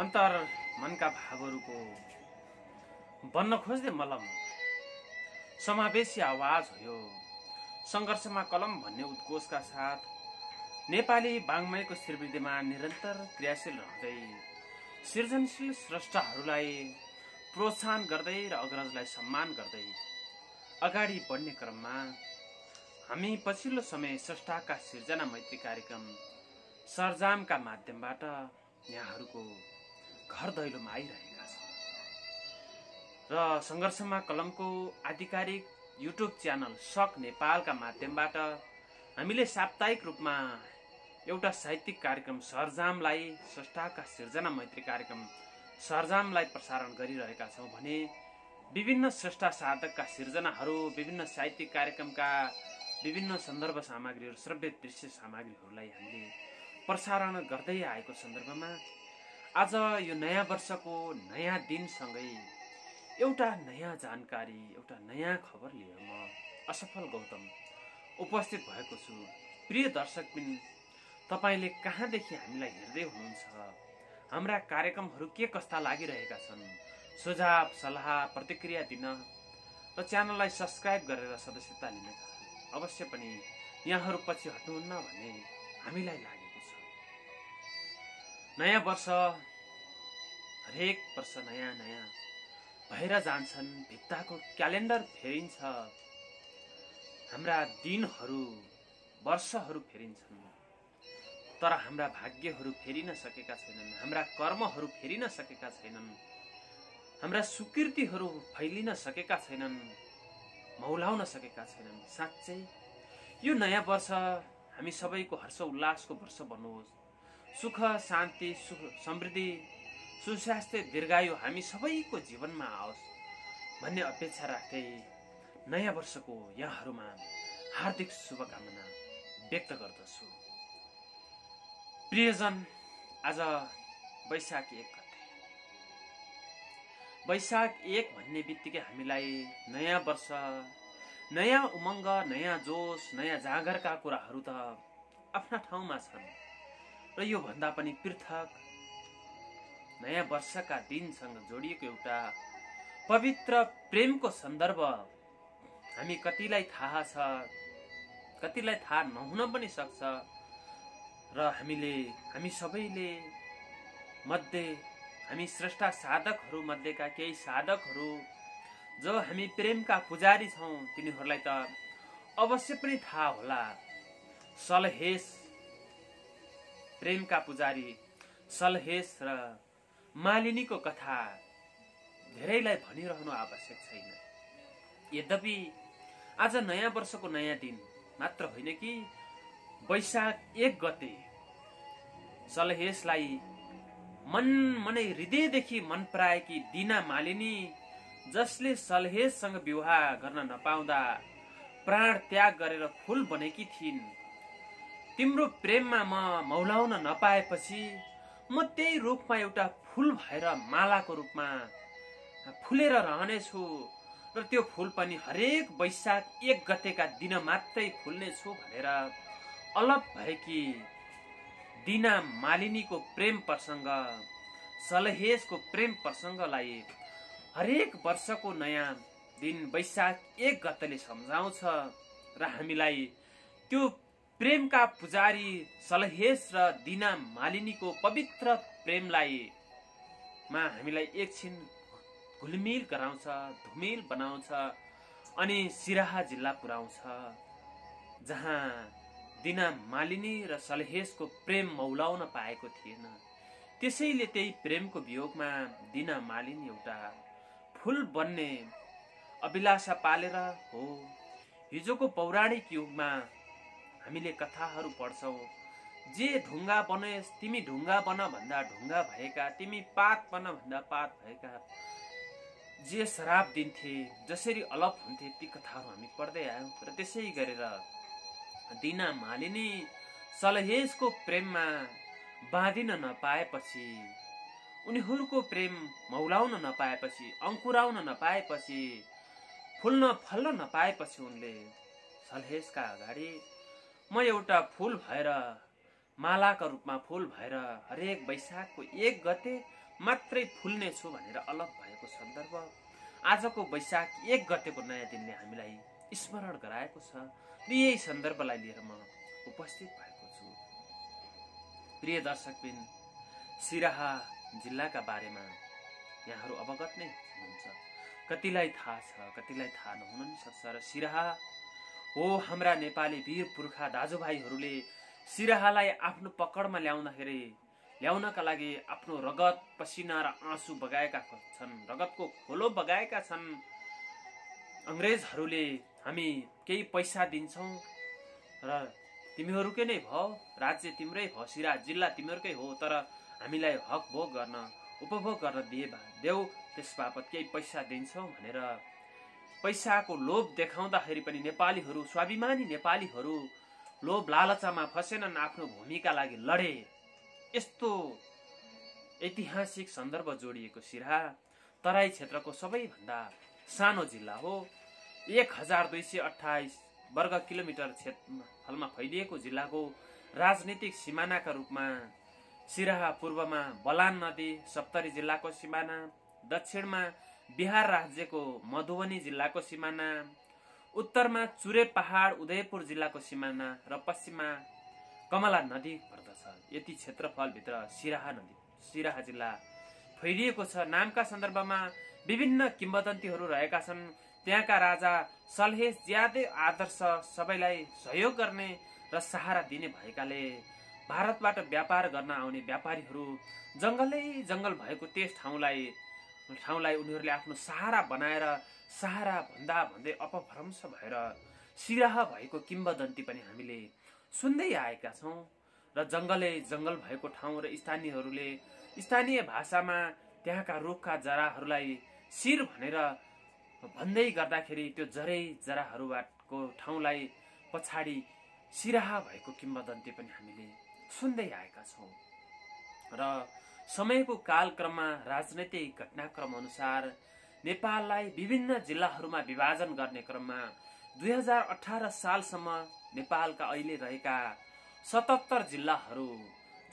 अन्तर मनका भावहरूको बन्न खोज्दै मलम समावेशी आवाज हो यो। संघर्षमा कलम भन्ने उद्घोषका साथ नेपाली वाङ्मयको श्रीवृद्धिमा निरन्तर क्रियाशील रहँदै सृजनशील स्रष्टाहरूलाई प्रोत्साहन गर्दै र अग्रजलाई सम्मान गर्दै अगाडि बढ्ने क्रममा हामी पछिल्लो समय स्रष्टाका सिर्जना मैत्री कार्यक्रम सरजामका माध्यमबाट यहाँहरूको घर दैलोमा आइरहेका छौँ र संघर्षमा कलमको आधिकारिक युट्युब च्यानल सक नेपालका माध्यमबाट हामीले साप्ताहिक रूपमा एउटा साहित्यिक कार्यक्रम सरजामलाई स्रष्टाका सिर्जना मैत्री कार्यक्रम सरजामलाई प्रसारण गरिरहेका छौँ भने विभिन्न स्रष्टा साधकका सिर्जनाहरू विभिन्न साहित्यिक कार्यक्रमका विभिन्न सन्दर्भ सामग्रीहरू श्रव्य दृश्य सामग्रीहरूलाई हामीले प्रसारण गर्दै आएको सन्दर्भमा आज यो नयाँ वर्षको नयाँ दिनसँगै एउटा नयाँ जानकारी एउटा नयाँ खबर लिएर म असफल गौतम उपस्थित भएको छु। प्रिय दर्शकबिन, तपाईले कहाँदेखि हामीलाई हेर्दै हुनुहुन्छ, हाम्रा कार्यक्रमहरू के कस्ता लागिरहेका छन्, सुझाव सल्लाह प्रतिक्रिया दिन र च्यानललाई सब्स्क्राइब गरेर सदस्यता लिन अवश्य पनि यहाँहरू पछि हट्नुहुन्न भन्ने हामीलाई लागेको छ। नयाँ वर्ष हरेक वर्ष नयाँ नयाँ भएर जान्छन्, भित्ताको क्यालेन्डर फेरिन्छ, हाम्रा दिनहरू वर्षहरू फेरिन्छन्, तर हाम्रा भाग्यहरू फेरिन सकेका छैनन्, हाम्रा कर्महरू फेरिन सकेका छैनन्, हाम्रा सुकृतिहरू फैलिन सकेका छैनन्, मौलाउन सकेका छैनन्। साँच्चै यो नयाँ वर्ष हामी सबैको हर्ष उल्लासको वर्ष बनोस्, सुख शान्ति सुख समृद्धि सुस्वास्थ्य दीर्घायु हामी सबैको जीवनमा आओस् भन्ने अपेक्षा राख्दै नयाँ वर्षको यहाँहरूमा हार्दिक शुभकामना व्यक्त गर्दछु। प्रियजन, आज वैशाख 1 गते। वैशाख 1 भन्ने बित्तिकै हामीलाई नयाँ वर्ष, नयाँ उमङ्ग, नयाँ जोस, नयाँ जागरका कुराहरू त आफ्ना ठाउँमा छन् र यो भन्दा पनि पृथक नयाँ वर्षका दिनसँग जोडिएको एउटा पवित्र प्रेमको सन्दर्भ हामी कतिलाई थाहा छ, कतिलाई थाहा नहुन पनि सक्छ र हामी सबैले मध्ये हामी स्रष्टा साधकहरू मध्येका केही साधकहरू जो हामी प्रेमका पुजारी छौँ तिनीहरूलाई त अवश्य पनि थाहा होला। सलहेस, प्रेमका पुजारी सलहेस र मालिनीको कथा धेरैलाई भनिरहनु आवश्यक छैन। यद्यपि आज नयाँ वर्षको नयाँ दिन मात्र होइन कि वैशाख 1 गते सलहेसलाई मनै हृदयदेखि मन पराएकी दिना मालिनी, जसले सलहेससँग विवाह गर्न नपाउँदा प्राण त्याग गरेर फूल बनेकी थिइन्, तिम्रो प्रेममा म मौलाउन नपाएपछि म त्यही रुखमा एउटा फूल भएर मालाको रूपमा फुलेर रहनेछु र त्यो फूल पनि हरेक वैशाख 1 गतेका दिन मात्रै फुल्नेछु भनेर अलप भएकी दिना मालिनीको प्रेम प्रसङ्ग, सलहेसको प्रेम प्रसङ्गलाई हरेक वर्षको नयाँ दिन वैशाख 1 गतेले सम्झाउँछ र हामीलाई त्यो प्रेमका पुजारी सलहेस र दिना मालिनीको पवित्र प्रेमलाई हामीलाई एकछिन घुलमिल गराउँछ, धुमिल बनाउँछ अनि सिराहा जिल्ला पुर्याउँछ, जहाँ दिना मालिनी र सलहेसको प्रेम मौलाउन पाएको थिएन। त्यसैले त्यही प्रेमको वियोगमा दिना मालिनी एउटा फूल बन्ने अभिलाषा पालेर हो। हिजोको पौराणिक युगमा हामीले कथाहरू पढ्छौँ, जे ढुङ्गा बनोस् तिमी ढुङ्गा बन भन्दा ढुङ्गा भएका, तिमी पात बन भन्दा पात भएका, जे श्राप दिन्थे, जसरी अलप हुन्थे, ती कथाहरू हामी पढ्दै आयौँ र त्यसै गरेर दिना मालिनी सलहेसको प्रेममा बाँधिन नपाएपछि, उनीहरूको प्रेम मौलाउन नपाएपछि, अंकुराउन नपाएपछि, फुल्न फल्न नपाएपछि उनले सलहेसका अगाडि म एउटा फूल भएर मालाका रूपमा फूल भएर हरेक वैशाखको 1 गते मात्रै फुल्ने छु भनेर अलग भएको सन्दर्भ आजको वैशाख 1 गतेको नयाँ दिनले हामीलाई स्मरण गराएको छ। यही सन्दर्भलाई लिएर म उपस्थित भएको छु। प्रिय दर्शकबिन, सिराहा जिल्लाका बारेमा यहाँहरू अवगत नै हुनुहुन्छ। कतिलाई थाहा छ, कतिलाई थाहा नहुन नि सक्छ। र सिराहा हो हाम्रा नेपाली वीर पुर्खा दाजुभाइहरूले सिराहालाई आफ्नो पकडमा ल्याउनका लागि आफ्नो रगत पसिना र आँसु बगाएका छन्, रगतको खोलो बगाएका छन्। अंग्रेजहरूले हामी केही पैसा दिन्छौं र तिमीहरूकै नै भयो, राज्य तिम्रै भयो, सिराहा जिल्ला तिमीहरूकै हो, तर हामीलाई हक भोग गर्न उपभोग गर्न देऊ, त्यसबापत केही पैसा दिन्छौं भनेर पैसाको लोभ देखाउँदाखेरि पनि नेपालीहरू, स्वाभिमानी नेपालीहरू लोभ लालचामा फसेनन्, आफ्नो भूमिका लागि लडे। यस्तो ऐतिहासिक सन्दर्भ जोडिएको सिराहा तराई क्षेत्रको सबैभन्दा सानो जिल्ला हो। 1228 वर्ग किलोमिटर क्षेत्रफलमा फैलिएको जिल्लाको राजनीतिक सिमानाका रूपमा सिराहा पूर्वमा बलान नदी सप्तरी जिल्लाको सिमाना, दक्षिणमा बिहार राज्यको मधुबनी जिल्लाको सिमाना, उत्तरमा चुरे पहाड उदयपुर जिल्लाको सिमाना र पश्चिममा कमला नदी पर्दछ। यति क्षेत्रफलभित्र सिराहा जिल्ला फैलिएको छ। नामका सन्दर्भमा विभिन्न किम्वदन्तीहरू रहेका छन्। त्यहाँका राजा सल्हेस ज्यादै आदर्श, सबैलाई सहयोग गर्ने र सहारा दिने भएकाले भारतबाट व्यापार गर्न आउने व्यापारीहरू जंगल भएको त्यस ठाउँलाई उनीहरूले आफ्नो सहारा बनाएर सहारा भन्दै अपभ्रंश भएर सिराहा भएको किम्वदन्ती पनि हामीले सुन्दै आएका छौं। र जंगल भएको ठाउँ र स्थानीय भाषामा त्यहाँका रुखका जराहरूलाई शिर भनेर भन्दै गर्दाखेरि त्यो जराहरूको ठाउँलाई पछाडि सिराहा भएको किम्वदन्ती पनि हामीले सुन्दै आएका छौं। र समयको कालक्रममा राजनैतिक घटनाक्रम अनुसार नेपाललाई विभिन्न जिल्लाहरूमा विभाजन गर्ने क्रममा 2018 सालसम्म नेपालका अहिले रहेका 77 जिल्लाहरू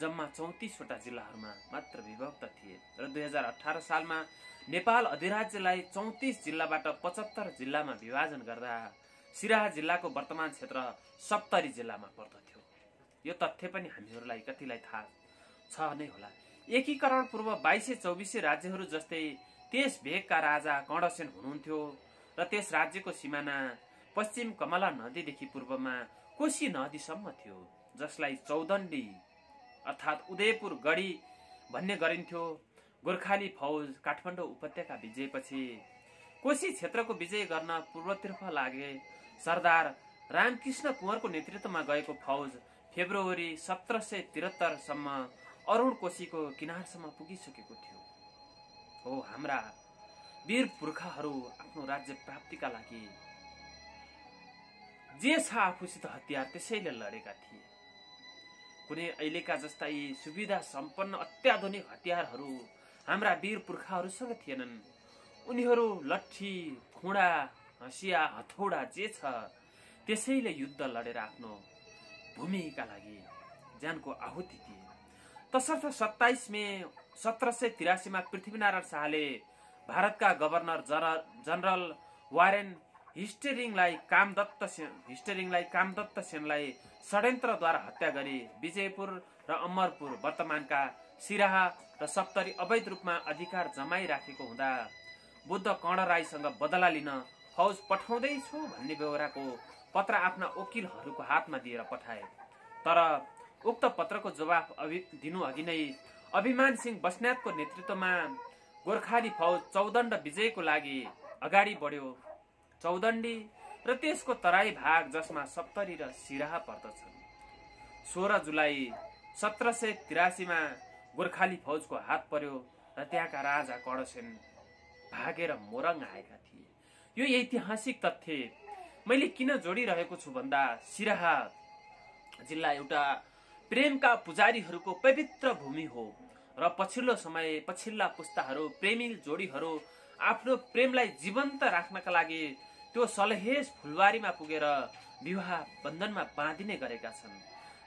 जम्मा 34वटा जिल्लाहरूमा मात्र विभक्त थिए र 2018 सालमा नेपाल अधिराज्यलाई 34 जिल्लाबाट 75 जिल्लामा विभाजन गर्दा सिराहा जिल्लाको वर्तमान क्षेत्र 70 जिल्लामा पर्दथ्यो। यो तथ्य पनि हामीहरूलाई कतिलाई थाहा छ नै होला। एकीकरण पूर्व 22-24 राज्यहरू जस्तै त्यस भेगका राजा कर्णसेन हुनुहुन्थ्यो र त्यस राज्यको सिमाना पश्चिम कमला नदीदेखि पूर्वमा कोशी नदीसम्म थियो, जसलाई चौदण्डी अर्थात् उदयपुर गढी भन्ने गरिन्थ्यो। गोर्खाली फौज काठमाडौँ उपत्यका विजयपछि कोशी क्षेत्रको विजय गर्न पूर्वतर्फ लागे। सरदार रामकृष्ण कुँवरको नेतृत्वमा गएको फौज फेब्रुअरी 1773 सम्म अरुण कोशीको किनारसम्म पुगिसकेको थियो। हो हाम्रा वीर पुर्खाहरू आफ्नो राज्य प्राप्तिका लागि जे छ आफूसित हतियार त्यसैले लडेका थिए। कुनै अहिलेका जस्तै सुविधा सम्पन्न अत्याधुनिक हतियारहरू हाम्रा वीर पुर्खाहरूसँग थिएनन्। उनीहरू लट्ठी, खुँडा, हँसिया, हथौडा जे छ त्यसैले युद्ध लडेर आफ्नो भूमिका लागि ज्यानको आहुति दिए। तसर्थ 27 मे 1783 मा पृथ्वीनारायण शाहले भारतका गभर्नर जनरल वारेन हिस्टिरिङलाई कामदत्त सेनलाई षड्यन्त्रद्वारा हत्या गरी विजयपुर र अमरपुर वर्तमानका सिराहा र सप्तरी अवैध रूपमा अधिकार जमाइराखेको हुँदा बुद्ध कर्णराईसँग बदला लिन फौज पठाउँदैछु भन्ने बेहोराको पत्र आफ्ना वकिलहरूको हातमा दिएर पठाए। तर उक्त पत्रको जवाफ दिनु अघि नै अभिमान सिंह बस्नेतको नेतृत्वमा गोर्खाली फौज चौदण्ड विजयको लागि अगाडि बढ्यो। चौदण्डी र त्यसको तराई भाग जसमा सप्तरी र सिराहा पर्दछन् 16 जुलाई 1783 मा गोर्खाली फौजको हात पर्यो र त्यहाँका राजा कर्णसेन भागेर मोरङ आएका थिए। यो ऐतिहासिक तथ्य मैले किन जोडिरहेको छु भन्दा सिराहा जिल्ला एउटा प्रेमका पुजारीहरूको पवित्र भूमि हो र पछिल्ला पुस्ताहरू प्रेमी जोडीहरू आफ्नो प्रेमलाई जीवन्त राख्नका लागि त्यो सल्हेस फुलबारीमा पुगेर विवाह बन्धनमा बाँधिने गरेका छन्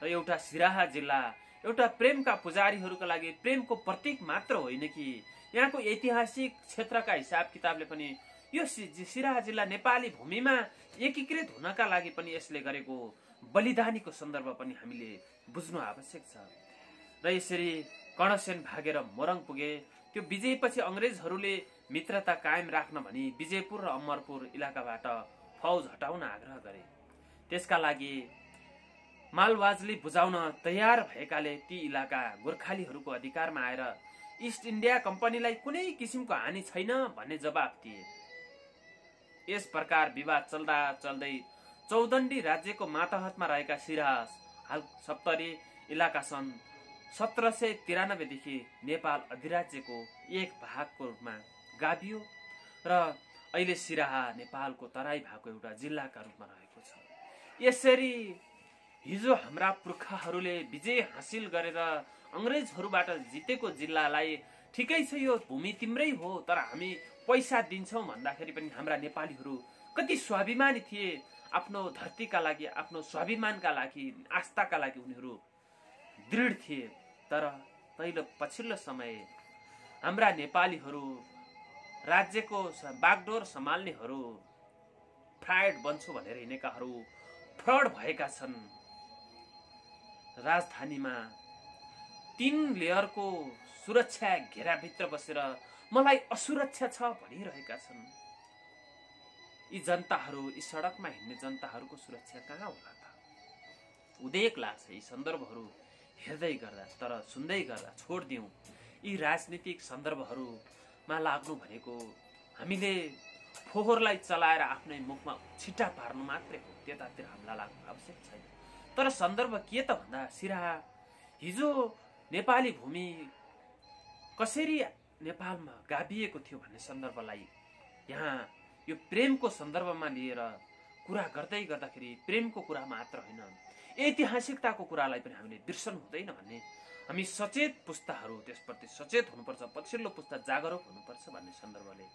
र एउटा सिराहा जिल्ला एउटा प्रेमका पुजारीहरूका लागि प्रेमको प्रतीक मात्र होइन कि यहाँको ऐतिहासिक क्षेत्रका हिसाब किताबले पनि यो सिराहा जिल्ला नेपाली भूमिमा एकीकृत हुनका लागि पनि यसले गरेको बलिदानीको सन्दर्भ पनि हामीले बुझ्नु आवश्यक छ। र यसरी कर्णसेन भागेर मोरङ पुगे। त्यो विजयपछि अंग्रेजहरूले मित्रता कायम राख्न भनी विजयपुर र अमरपुर इलाकाबाट फौज हटाउन आग्रह गरे। त्यसका लागि मालवाजले बुझाउन तयार भएकाले ती इलाका गोर्खालीहरूको अधिकारमा आएर इस्ट इन्डिया कम्पनीलाई कुनै किसिमको हानि छैन भन्ने जवाफ दिए। यस प्रकार विवाद चल्दा चल्दै चौदण्डी राज्यको मातहतमा रहेका सिराहा हाल सप्तरी इलाका सन् 1793 देखि नेपाल अधिराज्यको एक भागको रूपमा गाभियो र अहिले सिराहा नेपालको तराई भागको एउटा जिल्लाका रूपमा रहेको छ। यसरी हिजो हाम्रा पुर्खाहरूले विजय हासिल गरेर अंग्रेजहरूबाट जितेको जिल्लालाई ठिकै छ यो भूमि तिम्रै हो तर हामी पैसा दिन्छौं भन्दाखेरि पनि हाम्रा नेपालीहरू कति स्वाभिमानी थिए। आफ्नो धरतीका लागि आफ्नो स्वाभिमानका लागि आस्थाका लागि उनीहरू दृढ थिए। तर पछिल्लो समय हाम्रा नेपालीहरू राज्यको बागडोर सम्हाल्नेहरू फ्राड बन्छु भनेर हिँडेकाहरू फ्रड भएका छन्। राजधानीमा 3 लेयरको सुरक्षा घेराभित्र बसेर मलाई असुरक्षा छ भनिरहेका छन्। यी जनताहरू यी सडकमा हिँड्ने जनताहरूको सुरक्षा कहाँ होला त? उदेक लाग्छ यी सन्दर्भहरू हेर्दै गर्दा। तर सुन्दै गर्दा छोड्दियौं। यी राजनीतिक सन्दर्भहरूमा लाग्नु भनेको हामीले फोहोरलाई चलाएर आफ्नै मुखमा छिटा पार्नु मात्रै हो। त्यतातिर हामीलाई लाग्नु आवश्यक छैन। तर सन्दर्भ के त भन्दा सिराहा हिजो नेपाली भूमि कसरी नेपालमा गाभिएको थियो भन्ने सन्दर्भलाई यहाँ यो प्रेमको सन्दर्भमा लिएर कुरा गर्दै गर्दाखेरि प्रेमको कुरा मात्र होइन ऐतिहासिकताको कुरालाई पनि हामीले बिर्सनु हुँदैन भन्ने हामी सचेत पुस्ताहरू त्यसप्रति सचेत हुनुपर्छ। पछिल्लो पुस्ता जागरुक हुनुपर्छ भन्ने सन्दर्भले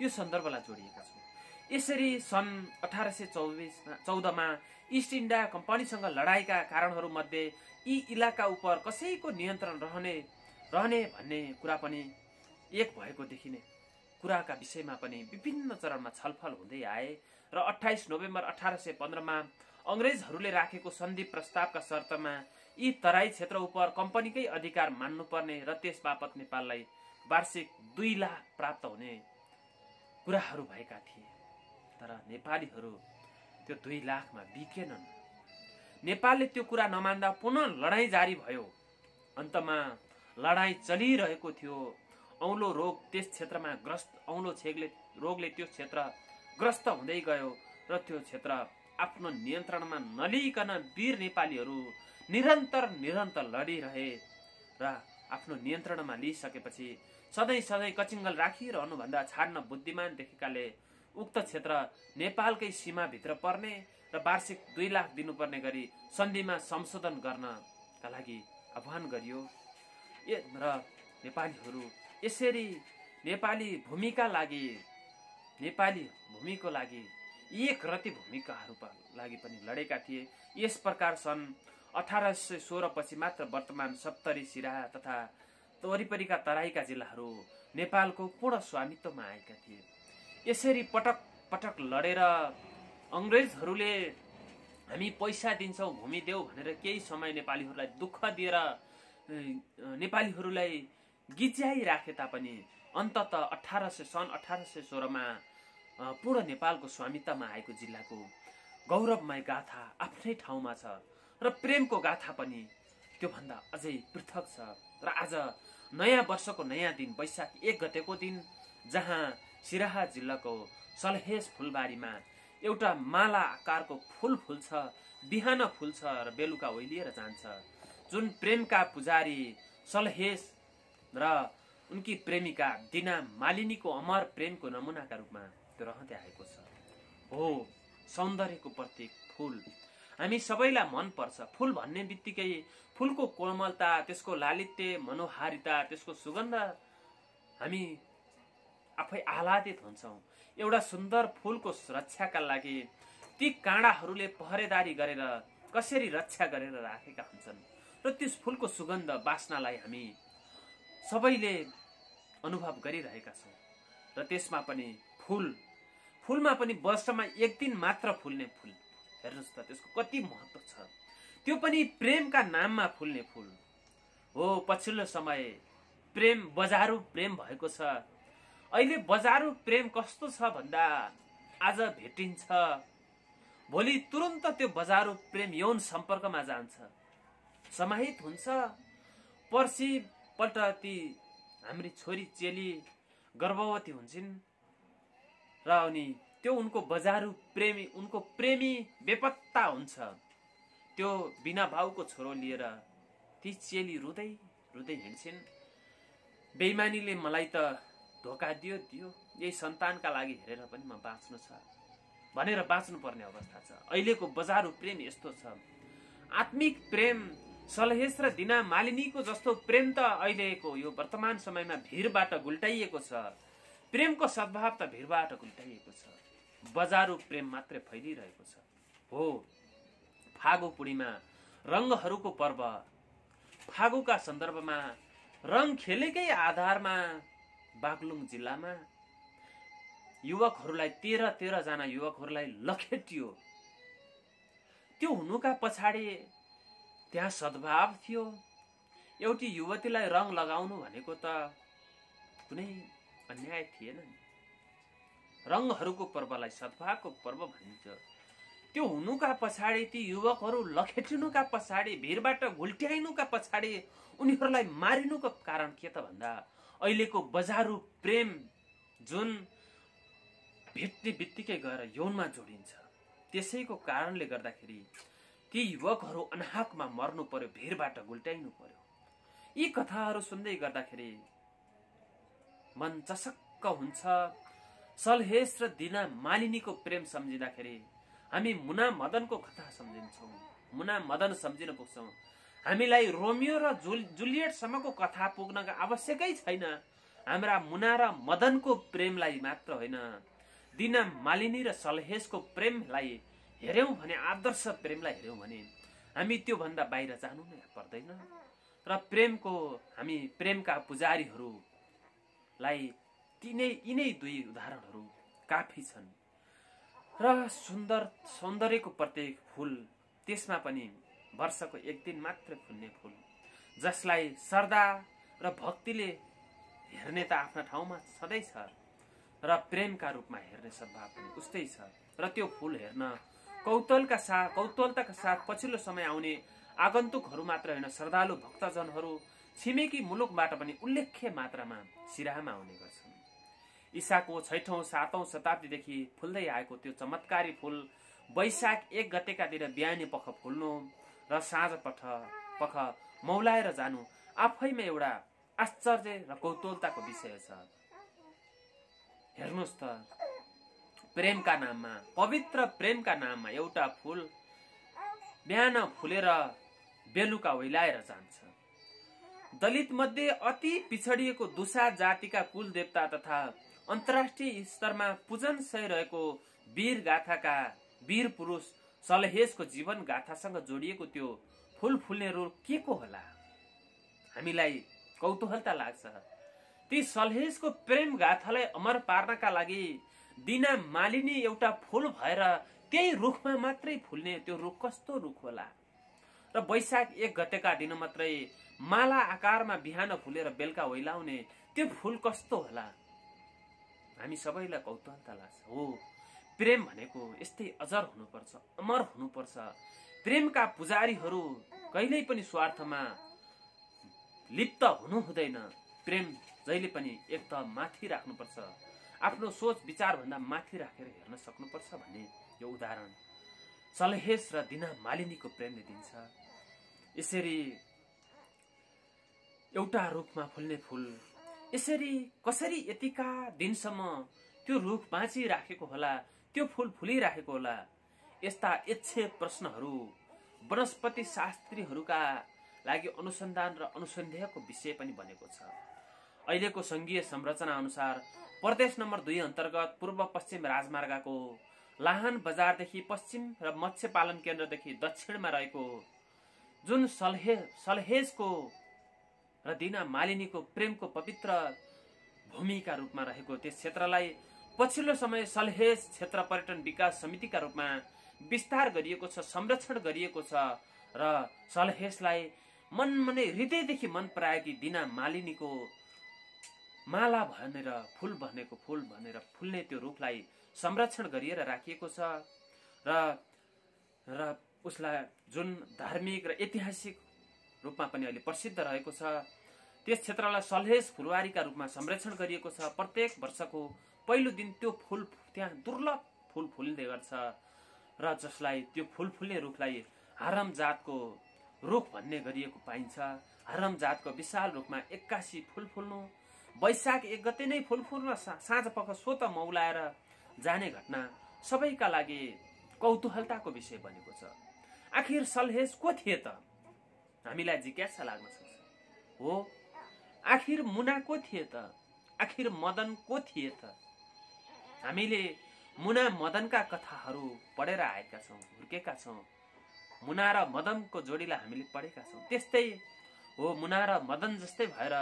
यो सन्दर्भलाई जोडिएका छौँ। यसरी सन् 1814 मा इस्ट इन्डिया कम्पनीसँग लडाईका कारणहरू मध्ये यी इलाका उप कसैको नियन्त्रण रहने भन्ने कुरा पनि एक भएको देखिने कुराका विषयमा पनि विभिन्न चरणमा छलफल हुँदै आए र 28 नोभेम्बर 1815 मा अंग्रेजहरूले राखेको सन्धि प्रस्तावका शर्तमा यी तराई क्षेत्र उप कम्पनीकै अधिकार मान्नुपर्ने र त्यस बापत नेपाललाई वार्षिक 2 लाख प्राप्त हुने कुराहरू भएका थिए। तर नेपालीहरू त्यो 2 लाखमा बिकेनन्। नेपालले त्यो कुरा नमान्दा पुनः लडाईँ जारी भयो। अन्तमा लडाईँ चलिरहेको थियो। औलो रोग त्यस क्षेत्रमा औलो रोगले त्यो क्षेत्र ग्रस्त हुँदै गयो र त्यो क्षेत्र आफ्नो नियन्त्रणमा नलिइकन वीर नेपालीहरू निरन्तर लडिरहे र आफ्नो नियन्त्रणमा लिइसकेपछि सधैँ कचिङ्गल राखिरहनु भन्दा छाड्न बुद्धिमान देखेकाले उक्त क्षेत्र नेपालकै सीमाभित्र पर्ने र वार्षिक 2 लाख दिनुपर्ने गरी सन्धिमा संशोधन गर्नका लागि आह्वान गरियो र नेपालीहरू यसरी नेपाली भूमिको लागि एक रति भूमिकाहरूका लागि पनि लडेका थिए। यस प्रकार सन् 1816 पछि मात्र वर्तमान सप्तरी सिराहा तथा वरिपरिका तराईका जिल्लाहरू नेपालको पूर्ण स्वामित्वमा आएका थिए। यसरी पटक पटक लडेर अंग्रेजहरूले हामी पैसा दिन्छौं भूमि देऊ भनेर केही समय नेपालीहरूलाई दुःख दिएर नेपालीहरूलाई गिज्याइ राखे तापनि अन्ततः सन् 1816 मा पूर्ण नेपालको स्वामित्वमा आएको जिल्लाको गौरवमय गाथा आफ्नै ठाउँमा छ र प्रेमको गाथा पनि त्योभन्दा अझै पृथक छ। र आज नयाँ वर्षको नयाँ दिन वैशाख 1 गतेको दिन जहाँ सिराहा जिल्लाको सलहेस फुलबारीमा एउटा माला आकारको फूल फुल्छ, बिहान फुल्छ र बेलुका ओइलिएर जान्छ, जुन प्रेमका पुजारी सलहेस र उनकी प्रेमिका दिना मालिनीको अमर प्रेमको नमुनाका रूपमा त्यो रहँदै आएको छ। हो सौन्दर्यको प्रतीक फूल हामी सबैलाई मन पर्छ। फूल भन्ने बित्तिकै फूलको कोमलता, त्यसको लालित्य, मनोहारिता, त्यसको सुगन्ध हामी आफै आह्लादित हुन्छौं। एउटा सुन्दर फूलको सुरक्षाका लागि ती काँडाहरूले पहरेदारी गरेर कसरी रक्षा गरेर राखेका हुन्छन् र त्यस फूलको सुगन्ध बास्नालाई हामी सबैले अनुभव गरिरहेका छौँ। र त्यसमा पनि फूलमा पनि वर्षमा एक दिन मात्र फुल्ने फूल, हेर्नुहोस् त त्यसको कति महत्त्व छ। त्यो पनि प्रेमका नाममा फुल्ने फूल हो। पछिल्लो समय प्रेम बजारू प्रेम भएको छ। अहिले बजारू प्रेम कस्तो छ भन्दा आज भेटिन्छ, भोलि तुरन्त त्यो बजारू प्रेम यौन सम्पर्कमा जान्छ, समाहित हुन्छ। पर्सिपल्ट ती हाम्री छोरी चेली गर्भवती हुन्छन् र अनि त्यो उनको बजारू प्रेमी, उनको प्रेमी बेपत्ता हुन्छ। त्यो बिना भाउको छोरो लिएर ती चेली रुँदै रुँदै हिँड्छिन्। बेइमानीले मलाई त धोका दियो, यही सन्तानका लागि हेरेर पनि म बाँच्नु छ भनेर बाँच्नु पर्ने अवस्था छ। अहिलेको बजारू प्रेम यस्तो छ। आत्मिक प्रेम सलहेस र दिना मालिनीको जस्तो प्रेम त अहिलेको यो वर्तमान समयमा भिरबाट गुल्टाइएको छ। प्रेमको सद्भाव त भिरबाट गुल्टाइएको छ। बजारू प्रेम मात्रै फैलिरहेको छ। हो, फागु पूर्णिमा रङ्गहरूको पर्व। फागुका सन्दर्भमा रङ खेलेकै आधारमा बागलुङ जिल्लामा युवकहरूलाई 13 जना युवकहरूलाई लखेटियो। त्यो हुनुका पछाडि त्यहाँ सद्भाव थियो। एउटी युवतीलाई रङ लगाउनु भनेको त कुनै अन्याय थिएन। रङहरूको पर्वलाई सद्भावको पर्व भनिन्छ। त्यो हुनुका पछाडि ती युवकहरू लखेटिनुका पछाडि, भिरबाट घुल्ट्याइनुका पछाडि उनीहरूलाई मारिनुको कारण के त भन्दा अहिलेको बजारू प्रेम जुन भेट्ने बित्तिकै गएर यौनमा जोडिन्छ। त्यसैको कारणले गर्दाखेरि ती युवकहरू अनाहकमा मर्नु पर्यो, भिरबाट गुल्ट्याइनु पर्यो। यी कथाहरू सुन्दै गर्दाखेरि मन चसक्क हुन्छ। सलहेस र दिना मालिनीको प्रेम सम्झिँदाखेरि हामी मुना मदनको कथा सम्झिन्छौँ, मुना मदन सम्झिन पुग्छौँ। हामीलाई रोमियो र जुलियटसम्मको कथा पुग्नका आवश्यकै छैन। हाम्रा मुना र मदनको प्रेमलाई मात्र होइन, दिना मालिनी र सलहेसको प्रेमलाई हेऱ्यौँ भने, आदर्श प्रेमलाई हेऱ्यौँ भने हामी त्योभन्दा बाहिर जानु नै पर्दैन। र हामी प्रेमका पुजारीहरूलाई यिनै दुई उदाहरणहरू काफी छन्। र सौन्दर्यको प्रत्येक फूल, त्यसमा पनि वर्षको एक दिन मात्र फुल्ने फूल, जसलाई श्रद्धा र भक्तिले हेर्ने त आफ्ना ठाउँमा सधैँ छ र प्रेमका रूपमा हेर्ने सद्भाव पनि उस्तै छ। र त्यो फूल हेर्न कौतूहलताका साथ पछिल्लो समय आउने आगन्तुकहरू मात्र होइन, श्रद्धालु भक्तजनहरू छिमेकी मुलुकबाट पनि उल्लेख्य मात्रामा सिराहामा आउने गर्छन्। ईसाको 6औं 7औं शताब्दीदेखि फुल्दै आएको त्यो चमत्कारी फूल वैशाख 1 गतेका दिन बिहानी पख फुल्नु र साँझ पख मौलाएर जानु आफैमा एउटा आश्चर्य र कौतूहलताको विषय छ। हेर्नुहोस् त, प्रेमका नाममा, पवित्र प्रेमका नाममा एउटा फूल बिहान फुलेर बेलुका ओइलाएर जान्छ। दलित मध्ये अति पिछडिएको दुसा जातिका कुल देवता तथा अन्तर्राष्ट्रिय स्तरमा पूजनसय रहेको वीर गाथाका वीर पुरुष सलहेसको जीवन गाथासँग जोडिएको त्यो फूल फुल्ने रुख के को होला? हामीलाई कौतूहलता लाग्छ। ती सलहेसको प्रेम गाथालाई अमर पार्नका लागि दिना मालिनी एउटा फूल भएर त्यही रुखमा मात्रै फुल्ने त्यो रुख कस्तो रुख होला? र वैशाख 1 गतेका दिन मात्रै माला आकारमा बिहान फुलेर बेलुका ओइलाउने त्यो फूल कस्तो होला? हामी सबैलाई कौतूहलता लाग्छ। हो, प्रेम भनेको यस्तै अजर हुनुपर्छ, अमर हुनुपर्छ। प्रेमका पुजारीहरू कहिल्यै पनि स्वार्थमा लिप्त हुनु हुँदैन। प्रेम जहिले पनि एक त माथि राख्नुपर्छ, आफ्नो सोच विचार भन्दा माथि राखेर हेर्न सक्नुपर्छ भन्ने यो उदाहरण सलहेस र दिना मालिनीको प्रेमले दिन्छ। यसरी एउटा रुखमा फुल्ने फूल यसरी कसरी यतिका दिनसम्म त्यो रुख बाँचिराखेको होला, त्यो फूल फुलिराखेको होला? यस्ता यच्छे प्रश्नहरू वनस्पति शास्त्रीहरूका लागि अनुसन्धान र अनुसन्देहको विषय पनि बनेको छ। अहिलेको संघीय संरचना अनुसार प्रदेश नम्बर 2 अन्तर्गत पूर्व पश्चिम राजमार्गको लाहान बजारदेखि पश्चिम र मत्स्य पालन केन्द्रदेखि दक्षिणमा रहेको जुन सलहेजको र दिना मालिनीको प्रेमको पवित्र भूमिका रूपमा रहेको त्यस क्षेत्रलाई पछिल्लो समय सलहेज क्षेत्र पर्यटन विकास समितिका रूपमा विस्तार गरिएको छ, संरक्षण गरिएको छ र सलहेजलाई मनमनै हृदयदेखि मन पराएकी दिना मालिनीको माला भनेर फूल भनेको फूल भनेर फुल्ने त्यो रूखलाई संरक्षण गरिएर राखिएको छ र उसलाई जुन धार्मिक र ऐतिहासिक रूपमा पनि अहिले प्रसिद्ध रहेको छ त्यस क्षेत्रलाई सलहेज फुलवारीका रूपमा संरक्षण गरिएको छ। प्रत्येक वर्षको पहिलो दिन त्यो फूल त्यहाँ दुर्लभ फूल फुल्ने गर्छ र जसलाई त्यो फूल फुल्ने रुखलाई हारम जातको रुख भन्ने गरिएको पाइन्छ। हारम जातको विशाल रुखमा 81 फूल फुल्नु, वैशाख 1 गते नै फूल फुल्न साँझ पख स्वत मौलाएर जाने घटना सबैका लागि कौतूहलताको विषय बनेको छ। आखिर सलहेज को थिए त? हामीलाई जिज्ञासा लाग्न सक्छ। हो, आखिर मुना को थिए त? आखिर मदन को थिए त? हामीले मुना मदनका कथाहरू पढेर आएका छौँ, हुर्केका छौँ। मुना र मदनको जोडीलाई हामीले पढेका छौँ। त्यस्तै हो, मुना र मदन जस्तै भएर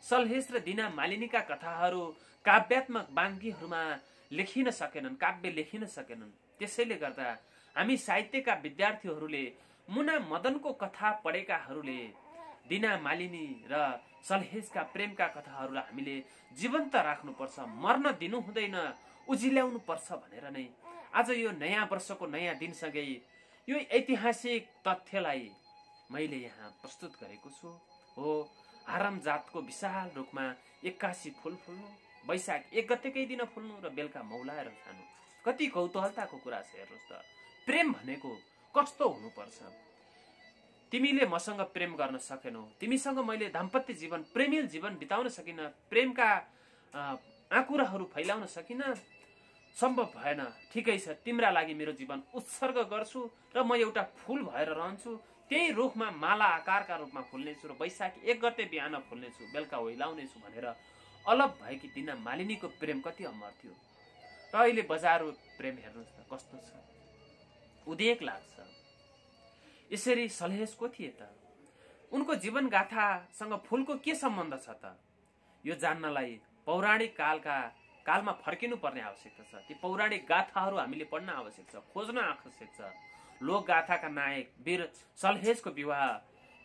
सलहेज र दिना मालिनीका कथाहरू काव्यात्मक बाङ्गीहरूमा लेखिन सकेनन्, काव्य लेखिन सकेनन्। त्यसैले गर्दा हामी साहित्यका विद्यार्थीहरूले मुना मदनको कथा पढेकाहरूले दिना मालिनी र सलहेजका प्रेमका कथाहरूलाई हामीले जीवन्त राख्नुपर्छ, मर्न दिनु हुँदैन, उजिल्याउनु पर्छ भनेर नै आज यो नयाँ वर्षको नयाँ दिनसँगै यो ऐतिहासिक तथ्यलाई मैले यहाँ प्रस्तुत गरेको छु। हो, हारम जातको विशाल रुखमा 81 फूल फुल्नु, वैशाख 1 गतेकै दिन फुल्नु र बेलुका मौलाएर जानु, कति कौतूहलताको कुरा छ। हेर्नुहोस् त, प्रेम भनेको कस्तो हुनुपर्छ। तिमीले मसँग प्रेम गर्न सकेनौ, तिमीसँग मैले दाम्पत्य जीवन, प्रेमिल जीवन बिताउन सकिन, प्रेमका आँकुराहरू फैलाउन सकिन, सम्भव भएन। ठिकै छ, तिम्रा लागि मेरो जीवन उत्सर्ग गर्छु र म एउटा फूल भएर रहन्छु, त्यही रुखमा माला आकारका रूपमा फुल्नेछु र वैशाख 1 गते बिहान फुल्नेछु, बेलुका ओइलाउनेछु भनेर अलग भएकी दिना मालिनीको प्रेम कति अमर थियो। र अहिले बजारको प्रेम हेर्नुहोस् त कस्तो छ, उदेक लाग्छ। यसरी सलहेज को थिए त? उनको जीवन गाथासँग फूलको के सम्बन्ध छ त? यो जान्नलाई पौराणिक कालमा फर्किनु पर्ने आवश्यकता छ। ती पौराणिक गाथाहरू हामीले पढ्न आवश्यक छ, खोज्न आवश्यक छ। लोक गाथाका नायक वीर सलहेजको विवाह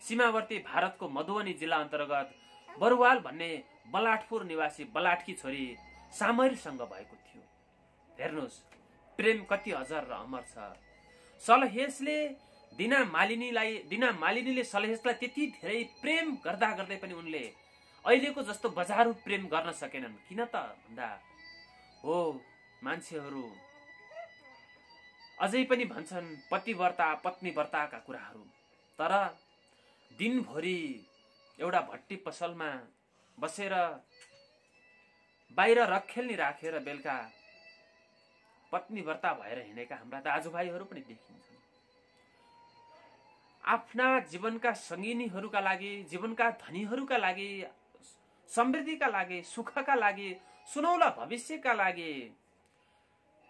सीमावर्ती भारतको मधुबनी जिल्ला अन्तर्गत बरुवाल भन्ने बलाटपुर निवासी बलाटकी छोरी सामरीसँग भएको थियो। हेर्नुहोस्, प्रेम कति अजर र अमर छ। सलहेजले दिना मालिनीले सलहेजलाई त्यति धेरै प्रेम गर्दा गर्दै पनि उनले अहिलेको जस्तो बजारू प्रेम गर्न सकेनन्। किन त भन्दा हो, मान्छेहरू अझै पनि भन्छन् पतिव्रता पत्नीव्रताका कुराहरू, तर दिनभरि एउटा भट्टी पसलमा बसेर बाहिर रखेल्नी राखेर बेलुका पत्नीव्रता भएर हिँडेका हाम्रा दाजुभाइहरू पनि देखिन्छन्। आफ्ना जीवनका सङ्गिनीहरूका लागि, जीवनका धनीहरूका लागि, समृद्धिका लागि, सुखका लागि, सुनौला भविष्यका लागि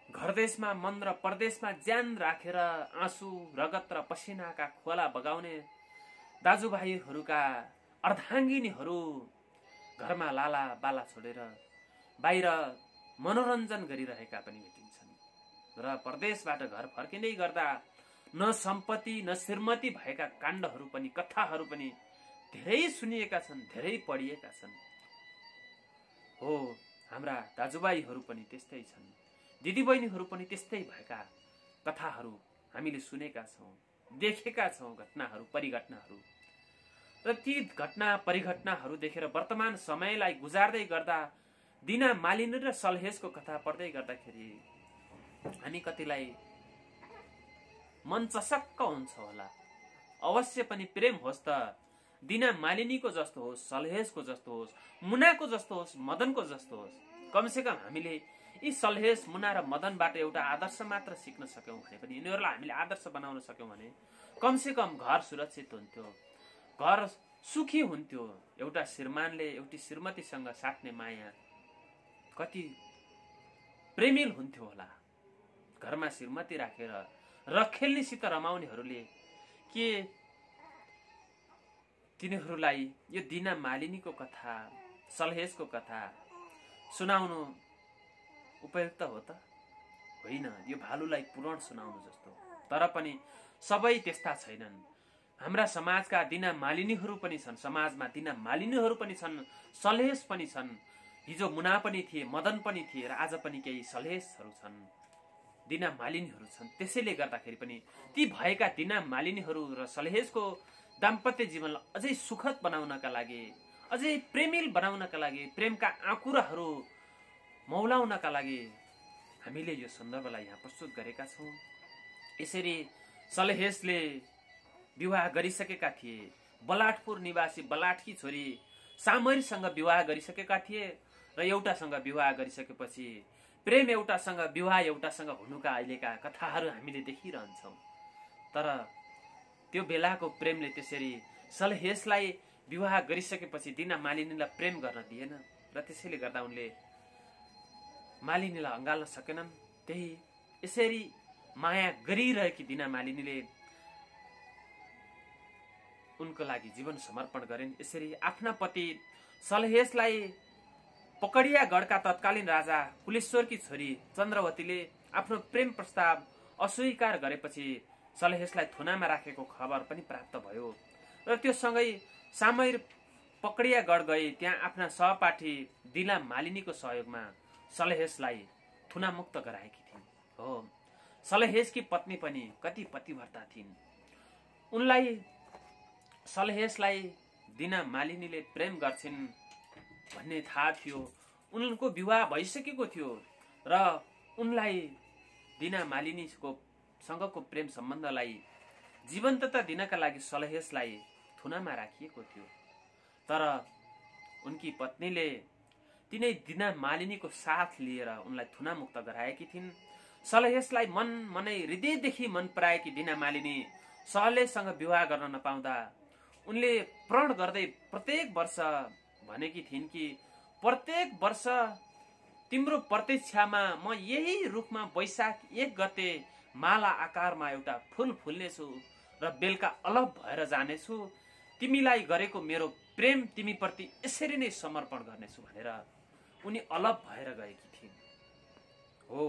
घरदेशमा मन र परदेशमा ज्यान राखेर आँसु, रगत र पसिनाका खोला बगाउने दाजुभाइहरूका अर्धाङ्गिनीहरू घरमा लाला बाला छोडेर बाहिर मनोरञ्जन गरिरहेका पनि भेटिन्छन्। र परदेशबाट घर फर्किँदै गर्दा न सम्पत्ति न श्रीमती भएका काण्डहरू पनि, कथाहरू पनि धेरै सुनिएका छन्, धेरै पढिएका छन्। हो, हाम्रा दाजुभाइहरू पनि त्यस्तै छन्, दिदीबहिनीहरू पनि त्यस्तै भएका कथाहरू हामीले सुनेका छौँ, देखेका छौँ, घटनाहरू, परिघटनाहरू। र ती घटना परिघटनाहरू देखेर वर्तमान समयलाई गुजार्दै गर्दा दिना मालिनी र सलहेजको कथा पढ्दै गर्दाखेरि हामी कतिलाई मन चसक्क हुन्छ होला। अवश्य पनि प्रेम होस् त दिना मालिनीको जस्तो होस्, सलहेजको जस्तो होस्, मुनाको जस्तो होस्, मदनको जस्तो होस्। कमसेकम हामीले यी सलहेज, मुना र मदनबाट एउटा आदर्श मात्र सिक्न सक्यौँ भने पनि, यिनीहरूलाई हामीले आदर्श बनाउन सक्यौँ भने कमसेकम घर सुरक्षित हुन्थ्यो, घर सुखी हुन्थ्यो। एउटा श्रीमानले एउटी श्रीमतीसँग साट्ने माया कति प्रेमिल हुन्थ्यो होला। घरमा श्रीमती राखेर र खेल्नेसित रमाउनेहरूले के तिनीहरूलाई यो दिना मालिनीको कथा, सलहेसको कथा सुनाउनु उपयुक्त हो त? होइन, यो भालुलाई पुराण सुनाउनु जस्तो। तर पनि सबै त्यस्ता छैनन्। हाम्रा समाजका दिना मालिनीहरू पनि छन्, समाजमा दिना मालिनीहरू पनि छन्, सलहेस पनि छन्। हिजो मुना पनि थिए, मदन पनि थिए र आज पनि केही सलहेसहरू छन्, दिना मालिनीहरू छन्। त्यसैले गर्दाखेरि पनि ती भएका दिना मालिनीहरू र सलहेसको दाम्पत्य जीवनलाई अझै सुखद बनाउनका लागि, अझै प्रेमिल बनाउनका लागि, प्रेमका आँकुराहरू मौलाउनका लागि हामीले यो सन्दर्भलाई यहाँ प्रस्तुत गरेका छौँ। यसरी सलहेसले विवाह गरिसकेका थिए। बलाटपुर निवासी बलाटकी छोरी सामरीसँग विवाह गरिसकेका थिए र एउटासँग विवाह गरिसकेपछि प्रेम एउटासँग, विवाह एउटासँग हुनुका अहिलेका कथाहरू हामीले देखिरहन्छौँ। तर त्यो बेलाको प्रेमले त्यसरी सलहेसलाई विवाह गरिसकेपछि दिना मालिनीलाई प्रेम गर्न दिएन र त्यसैले गर्दा उनले मालिनीलाई अँगाल्न सकेनन्। त्यही यसरी माया गरिरहेकी दिना मालिनीले उनको लागि जीवन समर्पण गरिन्। यसरी आफ्ना पति सलहेसलाई पकडियागढका तत्कालीन राजा कुलेश्वरकी छोरी चन्द्रवतीले आफ्नो प्रेम प्रस्ताव अस्वीकार गरेपछि सलहेसलाई थुनामा राखेको खबर पनि प्राप्त भयो र त्यो सँगै सामैर पकडियागढ गए। त्यहाँ आफ्ना सहपाठी दिना मालिनीको सहयोगमा सलहेसलाई थुनामुक्त गराएकी थिइन्। हो, सलहेसकी पत्नी पनि कति पतिव्रता थिइन्। उनलाई, सलहेसलाई दिना मालिनीले प्रेम गर्छिन् भन्ने थाहा थियो। उनको विवाह भइसकेको थियो र उनलाई दिना मालिनीको सँगको प्रेम सम्बन्धलाई जीवन्तता दिनका लागि सलहेसलाई थुनामा राखिएको थियो। तर उनकी पत्नीले तिनै दिना मालिनीको साथ लिएर उनलाई थुनामुक्त गराएकी थिइन्। सलहेसलाई मनै हृदयदेखि मन पराएकी दिना मालिनी सलहेससँग विवाह गर्न नपाउँदा उनले प्रण गर्दै प्रत्येक वर्ष भनेकी थिइन् कि प्रत्येक वर्ष तिम्रो प्रतीक्षामा म यही रुखमा वैशाख 1 गते माला आकारमा एउटा फूल फुल्नेछु र बेलुका अलग भएर जानेछु। तिमीलाई गरेको मेरो प्रेम तिमीप्रति यसरी नै समर्पण गर्नेछु भनेर उनी अलग भएर गएकी थिइन्। हो,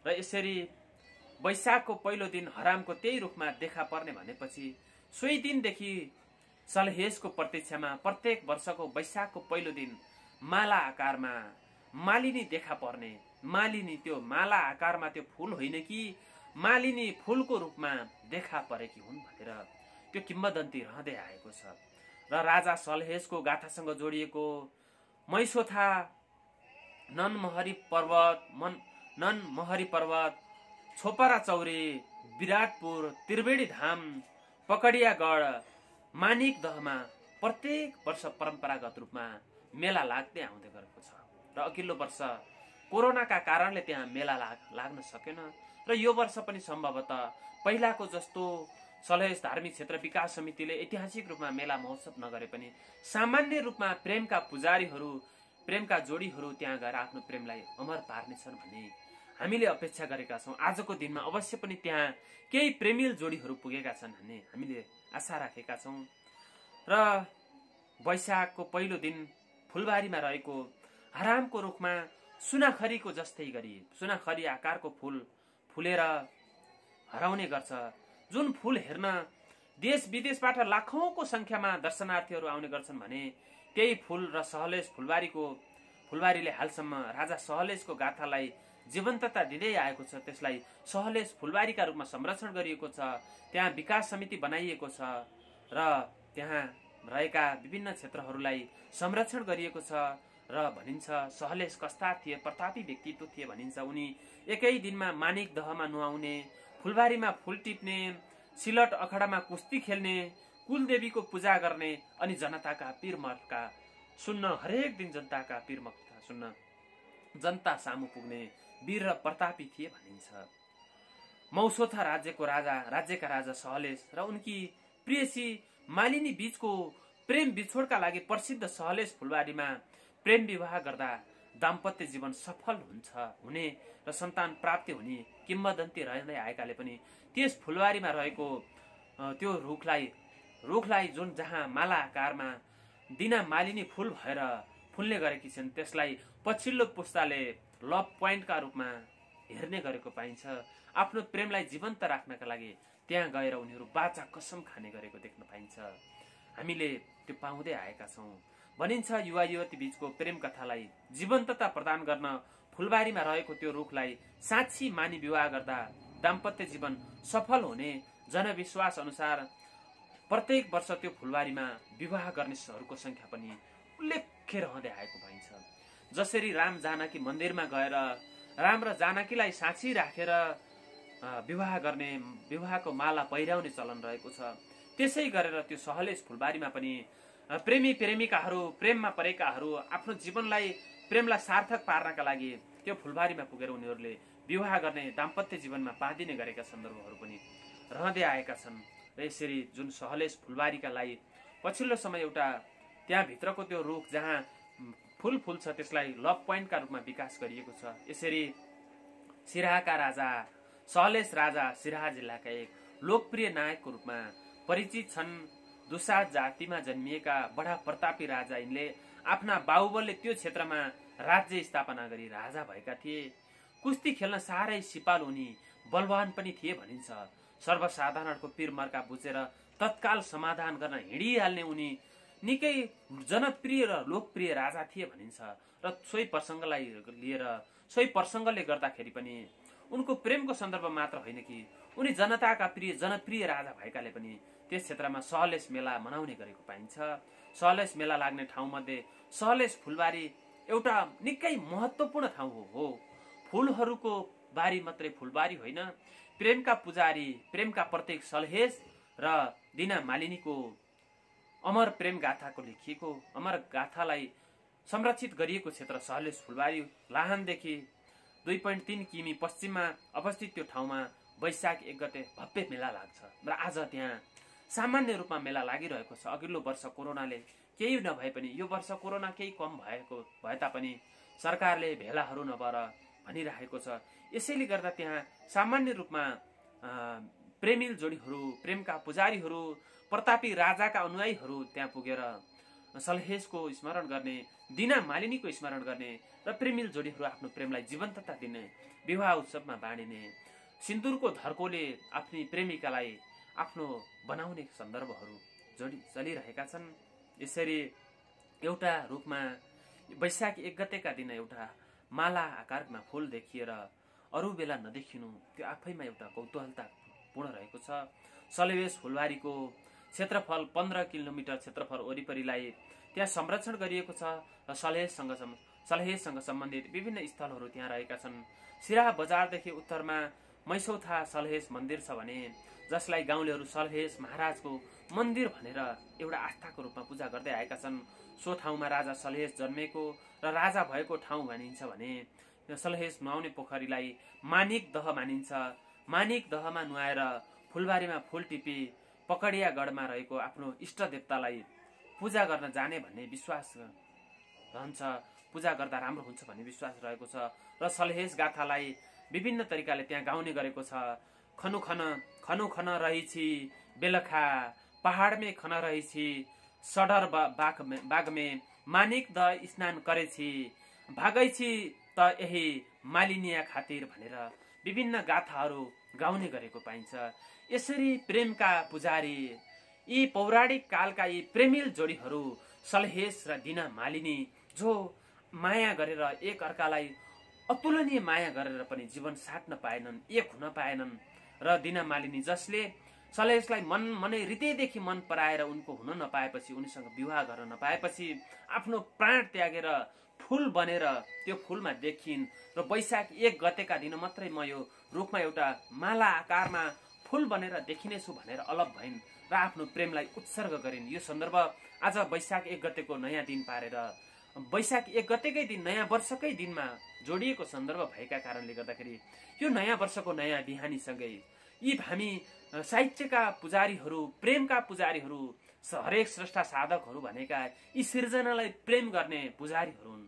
र यसरी वैशाखको पहिलो दिन हरामको त्यही रुखमा देखा पर्ने भनेपछि सोही दिनदेखि सलहेसको प्रतीक्षामा प्रत्येक वर्षको वैशाखको पहिलो दिन माला आकारमा मालिनी देखा पर्ने। मालिनी त्यो माला आकारमा त्यो फूल होइन कि मालिनी फूलको रूपमा देखा परेकी हुन् भनेर त्यो किम्वदन्ती रहँदै आएको छ। र राजा सलहेसको गाथासँग जोडिएको मैसोथा, ननमहरी पर्वत, छोपरा चौरी, विराटपुर, त्रिवेणी धाम, पकडियागढ, मानिकदहमा प्रत्येक वर्ष परम्परागत रूपमा मेला लाग्दै आउँदै गरेको छ। र अघिल्लो वर्ष कोरोनाका कारणले त्यहाँ मेला लाग्न सकेन र यो वर्ष पनि सम्भवतः पहिलाको जस्तो सलहेस धार्मिक क्षेत्र विकास समितिले ऐतिहासिक रूपमा मेला महोत्सव नगरे पनि सामान्य रूपमा प्रेमका पुजारीहरू, प्रेमका जोडीहरू त्यहाँ गएर आफ्नो प्रेमलाई अमर पार्नेछन् भन्ने हामीले अपेक्षा गरेका छौँ। आजको दिनमा अवश्य पनि त्यहाँ केही प्रेमिल जोडीहरू पुगेका छन् भन्ने हामीले आशा राखेका छौँ। र वैशाखको पहिलो दिन फुलबारीमा रहेको हरामको रुखमा सुनाखरीको जस्तै गरी सुनाखरी आकारको फूल फुलेर हराउने गर्छ। जुन फूल हेर्न देश विदेशबाट लाखौंको संख्यामा दर्शनार्थीहरू आउने गर्छन् भने त्यही फूल र फुलबारीले हालसम्म राजा सहलेसको गाथालाई जीवन्तता दिँदै आएको छ। त्यसलाई सहलेस फुलबारीका रूपमा संरक्षण गरिएको छ। त्यहाँ विकास समिति बनाइएको छ र त्यहाँ रहेका विभिन्न क्षेत्रहरूलाई संरक्षण गरिएको छ र भनिन्छ सहलेस कस्ता थिए, प्रतापी व्यक्तित्व थिए भनिन्छ। उनी एकै दिनमा मानिकदहमा नुहाउने, फुलबारीमा फूल टिप्ने, सिलट अखडामा कुस्ती खेल्ने, कुलदेवीको पूजा गर्ने अनि जनताका पीरमर्का सुन्न, हरेक दिन जनताका पीरमर्का सुन्न जनता सामु पुग्ने वीर र प्रतापी थिए भनिन्छ। मौसोथा राज्यका राजा सहलेस र उनकी प्रियसी मालिनी बीचको प्रेम बिछोडका लागि प्रसिद्ध सहलेस फुलबारीमा प्रेम विवाह गर्दा दाम्पत्य जीवन सफल हुने र सन्तान प्राप्ति हुने किम्वदन्ती रहँदै आएकाले पनि त्यस फुलबारीमा रहेको त्यो रुखलाई जुन जहाँ माला आकारमा दिना मालिनी फूल भएर फुल्ने गरेकी छन् त्यसलाई पछिल्लो पुस्ताले लभ पोइन्टका रूपमा हेर्ने गरेको पाइन्छ। आफ्नो प्रेमलाई जीवन्त राख्नका लागि त्यहाँ गएर उनीहरू बाचा कसम खाने गरेको देख्न पाइन्छ। हामीले त्यो पाउँदै आएका छौँ। भनिन्छ युवा युवती बीचको प्रेम कथालाई जीवन्तता प्रदान गर्न फुलबारीमा रहेको त्यो रुखलाई साँच्ची मानी विवाह गर्दा दाम्पत्य जीवन सफल हुने जनविश्वास अनुसार प्रत्येक वर्ष त्यो फुलबारीमा विवाह गर्नेहरूको संख्या पनि उल्लेख्य रहँदै आएको पाइन्छ। जसरी राम जानकी मन्दिरमा गएर राम र जानकीलाई साँची राखेर विवाह गर्ने, विवाहको माला पहिर्याउने चलन रहेको छ, त्यसै गरेर त्यो सहलेश फुलबारीमा पनि प्रेमी प्रेमिकाहरू, प्रेममा परेकाहरू आफ्नो जीवनलाई प्रेमलाई सार्थक पार्नका लागि त्यो फुलबारीमा पुगेर उनीहरूले विवाह गर्ने, दाम्पत्य जीवनमा बाँधिने गरेका सन्दर्भहरू पनि रहँदै आएका छन्। र यसरी जुन सहलेश फुलबारीका लागि पछिल्लो समय एउटा त्यहाँभित्रको त्यो रुख जहाँ फूल फुल्छ त्यसलाई लभ पोइन्टका रूपमा विकास गरिएको छ। यसरी सिराहाका राजा सहलेश राजा सिराहा जिल्लाका एक लोकप्रिय नायकको रूपमा परिचित छन्। दुसाद जातिमा जन्मिएका बडा प्रतापी राजा यिनले आफ्ना बाहुबलले त्यो क्षेत्रमा राज्य स्थापना गरी राजा भएका थिए। कुस्ती खेल्न साह्रै सिपालु उनी बलवान पनि थिए भनिन्छ। सर्वसाधारणको पिर मर्का बुझेर तत्काल समाधान गर्न हिँडिहाल्ने उनी निकै जनप्रिय र लोकप्रिय राजा थिए भनिन्छ। र सोही प्रसङ्गले गर्दाखेरि पनि उनको प्रेमको सन्दर्भ मात्र होइन कि उनी जनताका जनप्रिय राजा भएकाले पनि त्यस क्षेत्रमा सहलेश मेला मनाउने गरेको पाइन्छ। सहलेश मेला लाग्ने ठाउँमध्ये सहलेश फुलबारी एउटा निकै महत्त्वपूर्ण ठाउँ हो। फुलहरूको बारी मात्रै फुलबारी होइन, प्रेमका पुजारी, प्रेमका प्रतीक सलहेश र दिना मालिनीको अमर प्रेम गाथाको लेखिएको अमर गाथालाई संरक्षित गरिएको क्षेत्र सहलेश फुलबारी लाहानदेखि 2.3 किमी पश्चिममा अवस्थित त्यो ठाउँमा वैशाख 1 गते भव्य मेला लाग्छ र आज त्यहाँ सामान्य रूपमा मेला लागिरहेको छ। अघिल्लो वर्ष कोरोनाले केही नभए पनि यो वर्ष कोरोना केही कम भए तापनि सरकारले भेलाहरू नभएर भनिरहेको छ। यसैले गर्दा त्यहाँ सामान्य रूपमा प्रेमिल जोडीहरू, प्रेमका पुजारीहरू, प्रतापी राजाका अनुयायीहरू त्यहाँ पुगेर सलहेशको स्मरण गर्ने, दिना मालिनीको स्मरण गर्ने र प्रेमिल जोडीहरू आफ्नो प्रेमलाई जीवन्तता दिने, विवाह उत्सवमा बाँडिने, सिन्दुरको धर्कोले आफ्नी प्रेमिकालाई आफ्नो बनाउने सन्दर्भहरू चलिरहेका छन्। यसरी एउटा रुखमा वैशाख 1 गतेका दिन एउटा माला आकारमा फूल देखिएर अरू बेला नदेखिनु त्यो आफैमा एउटा कौतूहलतापूर्ण रहेको छ। सलहेश फुलबारीको क्षेत्रफल 15 किलोमिटर क्षेत्रफल वरिपरिलाई त्यहाँ संरक्षण गरिएको छ र सलहेशसँग सम्बन्धित विभिन्न स्थलहरू त्यहाँ रहेका छन्। सिराहा बजारदेखि उत्तरमा मैसौथा सलहेश मन्दिर छ भने जसलाई गाउँलेहरू सलहेश महाराजको मन्दिर भनेर एउटा आस्थाको रूपमा पूजा गर्दै आएका छन्। सो ठाउँमा राजा सलहेश जन्मेको र राजा भएको ठाउँ मानिन्छ भने सलहेश नुहाउने पोखरीलाई मानिक दह मानिन्छ। मानिक दहमा नुहाएर फुलबारीमा फूल टिपी पकडियागढमा रहेको आफ्नो इष्ट देवतालाई पूजा गर्न जाने भन्ने विश्वास रहन्छ। पूजा गर्दा राम्रो हुन्छ भन्ने विश्वास रहेको छ र सलहेश गाथालाई विभिन्न तरिकाले त्यहाँ गाउने गरेको छ। खनु खन रहिछि बेलखा, पहाड में खन रहिछि सडर बाग में, मानिक द स्नान करेछि, भागैछि त यही मालिनिया खातिर भनेर विभिन्न गाथाहरू गाउने गरेको पाइन्छ। यसरी प्रेमका पुजारी, यी पौराणिक कालका यी प्रेमिल जोडीहरू सलहेश र दिना मालिनी जो माया गरेर एक अर्कालाई अतुलनीय माया गरेर पनि जीवन साट्न पाएनन्, एक हुन पाएनन् र दिना मालिनी जसले सलहेशलाई मनै हृदयदेखि मन पराएर उनको हुन नपाएपछि, उनीसँग विवाह गर्न नपाएपछि आफ्नो प्राण त्यागेर फूल बनेर त्यो फूलमा देखिन् र वैशाख 1 गतेका दिन मात्रै म यो रुखमा एउटा माला आकारमा फूल बनेर देखिनेछु भनेर अलग भइन् र आफ्नो प्रेमलाई उत्सर्ग गरिन्। यो सन्दर्भ आज वैशाख 1 गतेको नयाँ दिन पारेर वैशाख 1 गतेकै दिन नयाँ वर्षकै दिनमा जोडिएको सन्दर्भ भएका कारणले गर्दाखेरि यो नयाँ वर्षको नयाँ बिहानीसँगै यी हामी साहित्यका पुजारीहरू, प्रेमका पुजारीहरू, हरेक स्रष्टा साधकहरू भनेका यी सिर्जनालाई प्रेम गर्ने पुजारीहरू हुन्।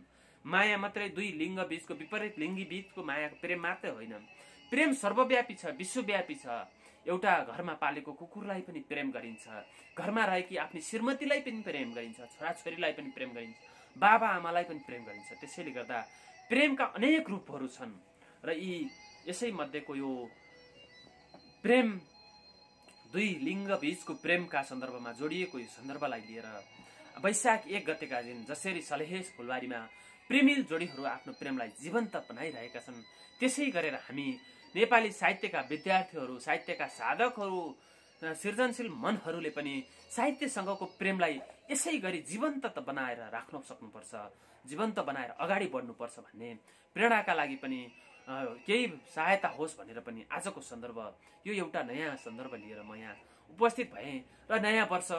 माया मात्रै दुई लिङ्ग बीचको विपरीत लिङ्गी बीचको माया प्रेम मात्रै होइन, प्रेम सर्वव्यापी छ, विश्वव्यापी छ। एउटा घरमा पालेको कुकुरलाई पनि प्रेम गरिन्छ, घरमा रहेकी आफ्नी श्रीमतीलाई पनि प्रेम गरिन्छ, छोराछोरीलाई पनि प्रेम गरिन्छ, बाबा आमालाई पनि प्रेम गरिन्छ। त्यसैले गर्दा प्रेमका अनेक रूपहरू छन् र यसै मध्येको यो प्रेम दुई लिङ्ग बीचको प्रेमका सन्दर्भमा जोडिएको यो सन्दर्भलाई लिएर वैशाख 1 गतेका दिन जसरी सलहेस फुलबारीमा प्रेमिल जोडीहरू आफ्नो प्रेमलाई जीवन्त बनाइरहेका छन्, त्यसै गरेर हामी नेपाली साहित्यका विद्यार्थीहरू, साहित्यका साधकहरू, सृजनशील मनहरूले पनि साहित्यसँगको प्रेमलाई यसै गरी जीवन्त बनाएर राख्न सक्नुपर्छ, जीवन्त बनाएर अगाडि बढ्नुपर्छ भन्ने प्रेरणाका लागि पनि केही सहायता होस् भनेर पनि आजको सन्दर्भ यो एउटा नयाँ सन्दर्भ लिएर म यहाँ उपस्थित भएँ र नयाँ वर्ष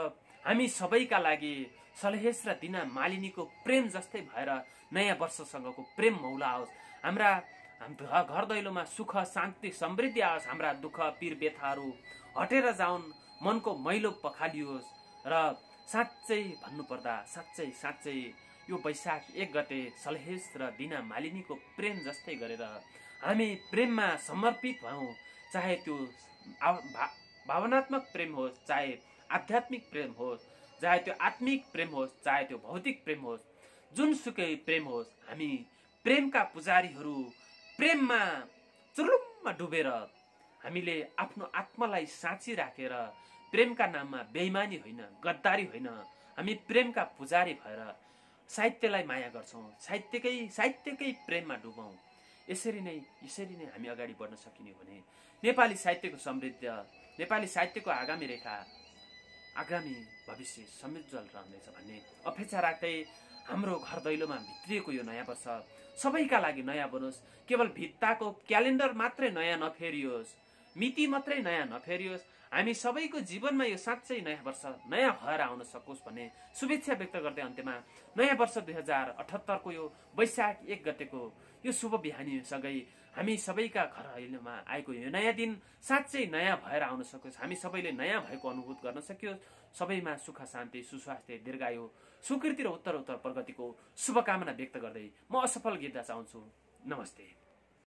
हामी सबैका लागि सलहेस र दिना मालिनीको प्रेम जस्तै भएर नयाँ वर्षसँगको प्रेम मौलाओस्, हाम्रा घर दैलोमा सुख शान्ति समृद्धि आओस्, हाम्रा दुःख पीर व्यथाहरू हटेर जाउन्, मनको मैलो पखालियोस् र साँच्चै भन्नुपर्दा साँच्चै साँच्चै यो वैशाख 1 गते सलहेस र दिना मालिनीको प्रेम जस्तै गरेर हामी प्रेममा समर्पित भयौँ। चाहे त्यो भावनात्मक प्रेम होस्, चाहे आध्यात्मिक प्रेम होस्, चाहे त्यो आत्मिक प्रेम होस्, चाहे त्यो भौतिक प्रेम होस्, जुनसुकै प्रेम होस्, हामी प्रेमका पुजारीहरू प्रेममा चुरुलुम्म डुबेर हामीले आफ्नो आत्मालाई साँची राखेर प्रेमका नाममा बेइमानी होइन, गद्दारी होइन, हामी प्रेमका पुजारी भएर साहित्यलाई माया गर्छौँ, साहित्यकै प्रेममा डुबौँ। यसरी नै हामी अगाडि बढ्न सकिने भने नेपाली साहित्यको समृद्ध, नेपाली साहित्यको आगामी रेखा, आगामी भविष्य समुज्जवल रहनेछ भन्ने अपेक्षा राख्दै हाम्रो घर दैलोमा भित्रिएको यो नयाँ वर्ष सबैका लागि नयाँ बनोस्। केवल भित्ताको क्यालेन्डर मात्रै नयाँ नफेरियोस्, मिति मात्रै नयाँ नफेरियोस्, हामी सबैको जीवनमा यो साँच्चै नयाँ वर्ष नयाँ भएर आउन सकोस् भन्ने शुभेच्छा व्यक्त गर्दै अन्त्यमा नयाँ वर्ष 2078 को यो वैशाख 1 गतेको यो शुभ बिहानीसँगै हामी सबैका घर दैलोमा आएको यो नयाँ दिन साँच्चै नयाँ भएर आउन सकोस्, हामी सबैले नयाँ भएको अनुभूत गर्न सकियोस्, सबैमा सुख शान्ति सुस्वास्थ्य दीर्घायु स्वीकृति र उत्तर प्रगतिको शुभकामना व्यक्त गर्दै म असफल गीत चाहन्छु। नमस्ते।